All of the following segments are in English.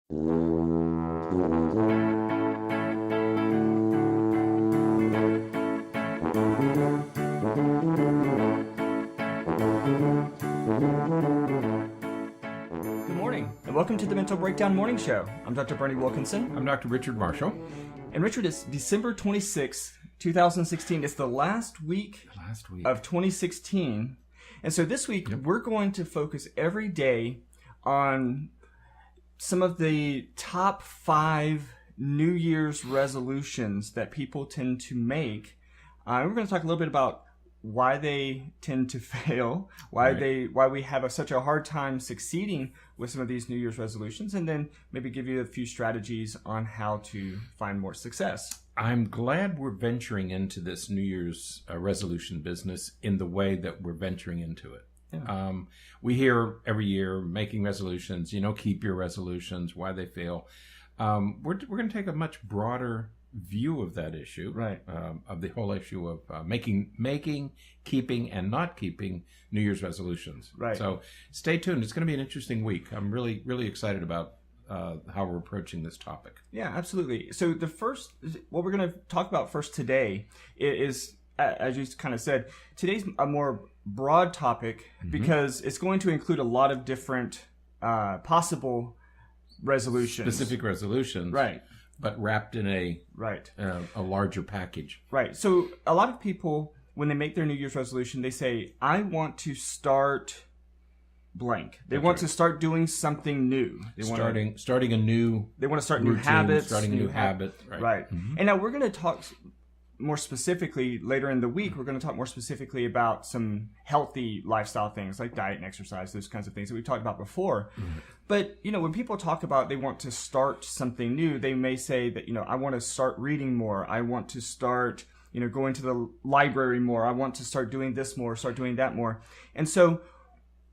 Good morning, and welcome to the Mental Breakdown Morning Show. I'm Dr. Bernie Wilkinson. I'm Dr. Richard Marshall. And Richard, it's December 26th, 2016. It's the last week of 2016. And so this week, we're going to focus every day on some of the top 5 New Year's resolutions that people tend to make. We're going to talk a little bit about why they tend to fail, why we have such a hard time succeeding with some of these New Year's resolutions, and then maybe give you a few strategies on how to find more success. I'm glad we're venturing into this New Year's resolution business in the way that we're venturing into it. Yeah. We hear every year making resolutions, keep your resolutions, why they fail. We're going to take a much broader view of that issue, of the whole issue of making, keeping, and not keeping New Year's resolutions. Right. So stay tuned. It's going to be an interesting week. I'm really, really excited about how we're approaching this topic. Yeah, absolutely. So what we're going to talk about first today is, as you kind of said, today's a more broad topic because it's going to include a lot of different possible resolutions. Specific resolutions. Right. But wrapped in a larger package. Right. So a lot of people, when they make their New Year's resolution, they say, I want to start blank. They want to start doing something new. Starting a new They want to start routine, new habits. Starting a new habit. Right. Mm-hmm. And now we're going to talk more specifically later in the week. We're going to talk more specifically about some healthy lifestyle things like diet and exercise, those kinds of things that we've talked about before. Mm-hmm. But, when people talk about they want to start something new, they may say that, I want to start reading more. I want to start, going to the library more. I want to start doing this more, start doing that more. And so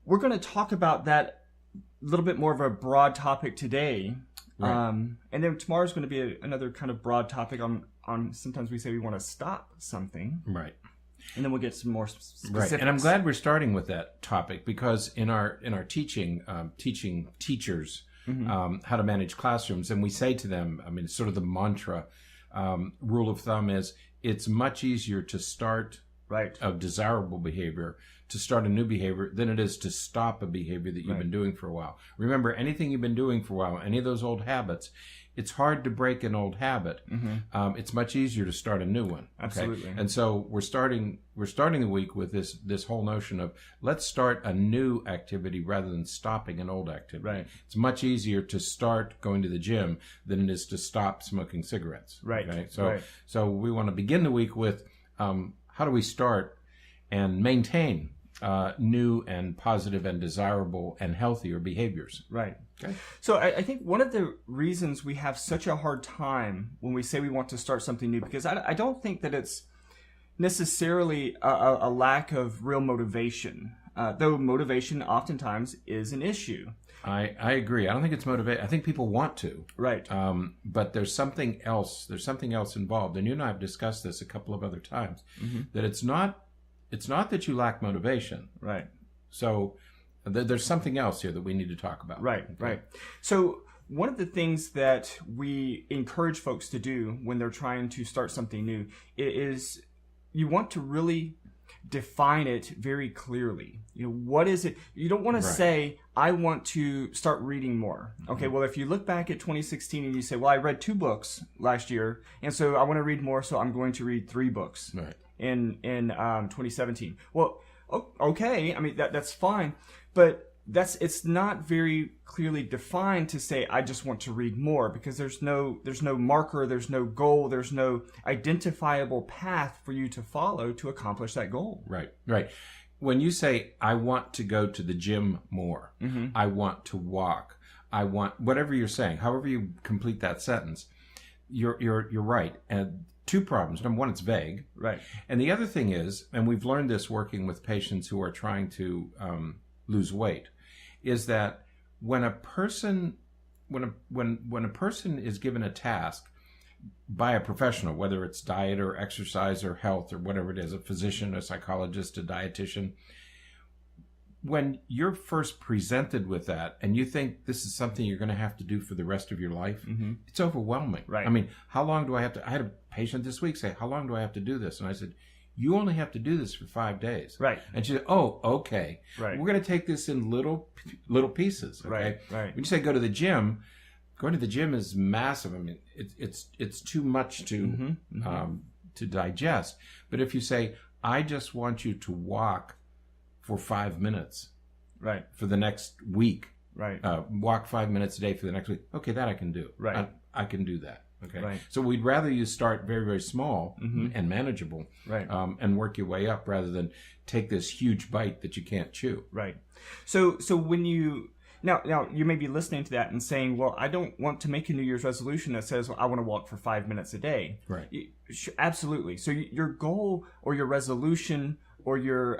we're going to talk about that a little bit more of a broad topic today. Right. And then tomorrow's going to be another kind of broad topic on sometimes we say we want to stop something. Right. And then we'll get some more specifics. Right. And I'm glad we're starting with that topic because in our teaching teachers how to manage classrooms, and we say to them, it's sort of the mantra, rule of thumb is it's much easier to start a desirable behavior, to start a new behavior, than it is to stop a behavior that you've been doing for a while. Remember, anything you've been doing for a while, any of those old habits, it's hard to break an old habit. Mm-hmm. It's much easier to start a new one. Absolutely. Okay? And so we're starting the week with this whole notion of let's start a new activity rather than stopping an old activity. Right. It's much easier to start going to the gym than it is to stop smoking cigarettes. Right. Okay? So we want to begin the week with how do we start and maintain new and positive and desirable and healthier behaviors. Right. Okay. So I think one of the reasons we have such a hard time when we say we want to start something new, because I don't think that it's necessarily a lack of real motivation, though motivation oftentimes is an issue. I agree. I don't think it's motivation. I think people want to. Right. But there's something else. There's something else involved. And you and I have discussed this a couple of other times, that it's not that you lack motivation. Right. So there's something else here that we need to talk about. Right, right. So one of the things that we encourage folks to do when they're trying to start something new is you want to really define it very clearly. What is it? You don't want to say, I want to start reading more. Okay, well, if you look back at 2016 and you say, well, I read 2 books last year, and so I want to read more, so I'm going to read 3 books in 2017. Well, okay, that's fine, but it's not very clearly defined to say I just want to read more, because there's no marker, there's no goal, there's no identifiable path for you to follow to accomplish that goal. Right. When you say I want to go to the gym more, I want to walk, I want whatever you're saying, however you complete that sentence, you're right. And 2 problems. Number one, it's vague. Right. And the other thing is, and we've learned this working with patients who are trying to lose weight, is that when a person is given a task by a professional, whether it's diet or exercise or health or whatever it is, a physician, a psychologist, a dietitian, when you're first presented with that and you think this is something you're going to have to do for the rest of your life, it's overwhelming. Right. I mean, how long do I have to? I had a patient this week say, "How long do I have to do this?" And I said, "You only have to do this for 5 days." Right. And she said, "Oh, okay. Right. We're going to take this in little pieces." Okay. Right. Right. When you say go to the gym, going to the gym is massive. I mean, it's too much to digest. But if you say, "I just want you to walk for 5 minutes, right, for the next week, right, walk 5 minutes a day for the next week," okay, that I can do. Right. I can do that. Okay. Right. So we'd rather you start very, very small and manageable, right, and work your way up rather than take this huge bite that you can't chew. Right. So when you now you may be listening to that and saying, "Well, I don't want to make a New Year's resolution that says, well, I want to walk for 5 minutes a day." Right. Absolutely. So your goal or your resolution or your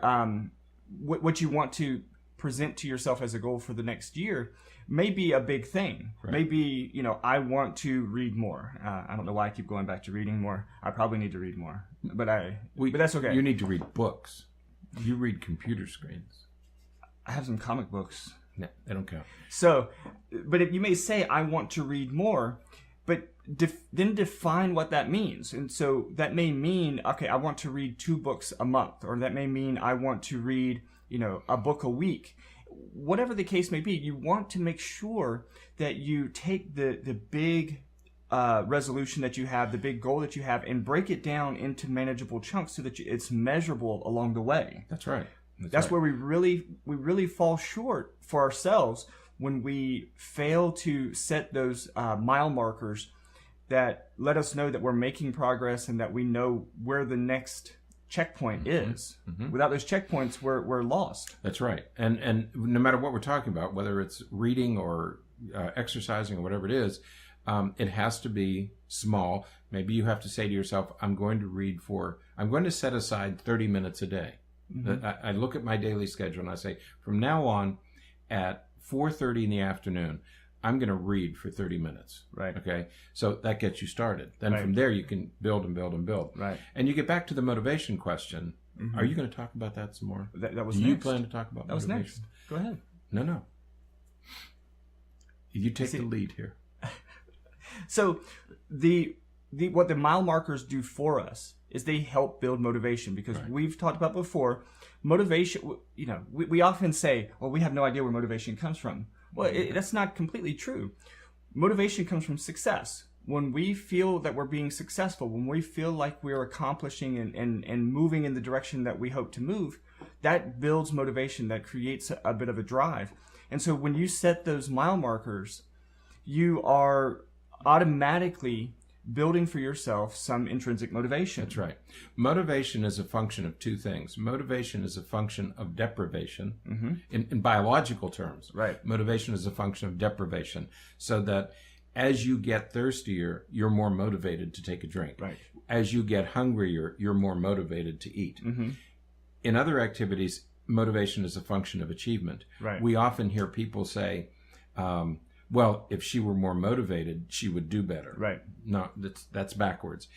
what you want to present to yourself as a goal for the next year may be a big thing. Right. Maybe, I want to read more. I don't know why I keep going back to reading more. I probably need to read more, but that's okay. You need to read books. You read computer screens. I have some comic books. No, they don't count. So, but if you may say, I want to read more, but then define what that means. And so that may mean, okay, I want to read 2 books a month, or that may mean I want to read, a book a week. Whatever the case may be, you want to make sure that you take the big resolution that you have, the big goal that you have, and break it down into manageable chunks so that it's measurable along the way. That's right. That's where we really fall short for ourselves when we fail to set those mile markers that let us know that we're making progress and that we know where the next checkpoint is. Without those checkpoints, we're lost. That's right. And no matter what we're talking about, whether it's reading or exercising or whatever it is, it has to be small. Maybe you have to say to yourself, I'm going to set aside 30 minutes a day. I look at my daily schedule and I say, from now on at 4:30 in the afternoon, I'm going to read for 30 minutes. Right. Okay. So that gets you started. Then from there, you can build and build and build. Right. And you get back to the motivation question. Are you going to talk about that some more? That was Do next. you plan to talk about that motivation? was next. Go ahead. No. You take the lead here. So what the mile markers do for us is they help build motivation, because we've talked about before, motivation, we often say, well, we have no idea where motivation comes from. Well, that's not completely true. Motivation comes from success. When we feel that we're being successful, when we feel like we're accomplishing and moving in the direction that we hope to move, that builds motivation, that creates a bit of a drive. And so when you set those mile markers, you are automatically building for yourself some intrinsic motivation. That's right. Motivation is a function of 2 things. Motivation is a function of deprivation in biological terms. Right. Motivation is a function of deprivation, so that as you get thirstier, you're more motivated to take a drink. Right. As you get hungrier, you're more motivated to eat. In other activities, motivation is a function of achievement. Right. We often hear people say, well, if she were more motivated, she would do better. Right. No, that's backwards.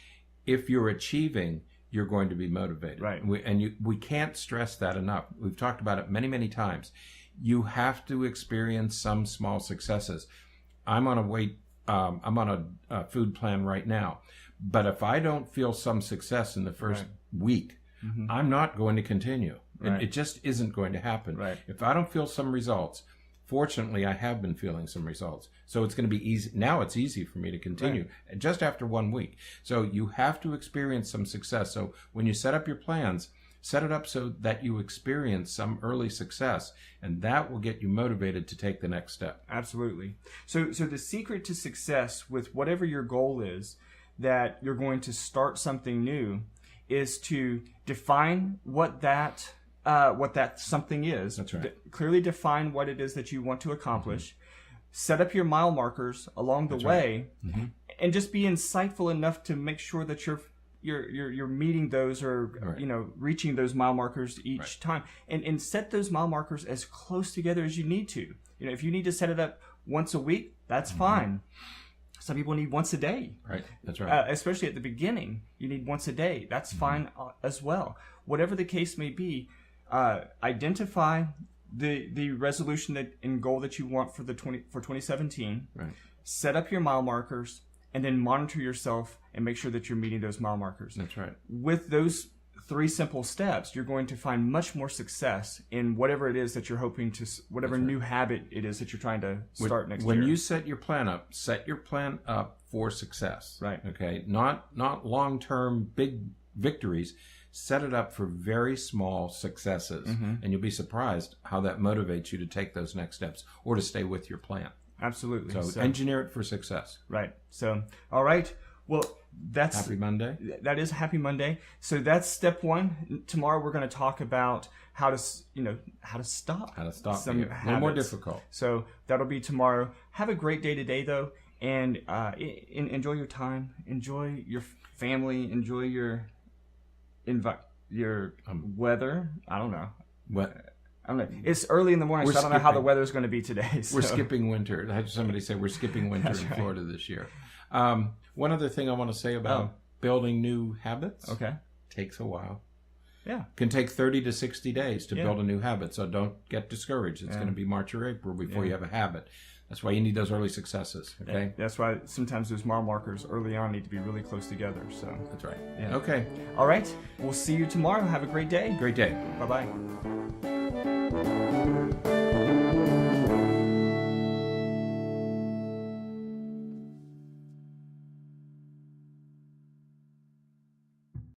If you're achieving, you're going to be motivated. Right. We can't stress that enough. We've talked about it many, many times. You have to experience some small successes. I'm on a food plan right now, but if I don't feel some success in the first week, I'm not going to continue. Right. It just isn't going to happen. Right. If I don't feel some results, fortunately, I have been feeling some results. So it's going to be easy. Now it's easy for me to continue just after 1 week. So you have to experience some success. So when you set up your plans, set it up so that you experience some early success, and that will get you motivated to take the next step. Absolutely. So the secret to success with whatever your goal is, that you're going to start something new, is to define what that something is. That's right. Clearly define what it is that you want to accomplish. Set up your mile markers along the way, and just be insightful enough to make sure that you're meeting those, or reaching those mile markers each time, and set those mile markers as close together as you need to. If you need to set it up once a week, that's fine. Some people need once a day. Right, that's right. Especially at the beginning, you need once a day. That's fine as well. Whatever the case may be, identify the resolution that and goal that you want for 2017. Right. Set up your mile markers, and then monitor yourself and make sure that you're meeting those mile markers. That's right. With those 3 simple steps, you're going to find much more success in whatever it is that you're hoping to, whatever new habit it is that you're trying to start next year. When you set your plan up for success. Right. Okay. Not long-term big victories. Set it up for very small successes, and you'll be surprised how that motivates you to take those next steps or to stay with your plan. Absolutely. So engineer it for success. Right. So, all right. Well, that's Happy Monday. That is Happy Monday. So that's step 1. Tomorrow we're going to talk about how to stop. How to stop some a little more difficult. So that'll be tomorrow. Have a great day today, though, and enjoy your time. Enjoy your family. Enjoy your weather. I don't know. What? I don't know. It's early in the morning, so I don't know how the weather's going to be today. So. We're skipping winter. I had somebody say we're skipping winter in Florida this year. One other thing I want to say about building new habits. Okay. Takes a while. Yeah. Can take 30 to 60 days to build a new habit, so don't get discouraged. It's going to be March or April before you have a habit. That's why you need those early successes, okay? That's why sometimes those mile markers early on need to be really close together. So That's right. Yeah. Okay. All right. We'll see you tomorrow. Have a great day. Great day. Bye-bye.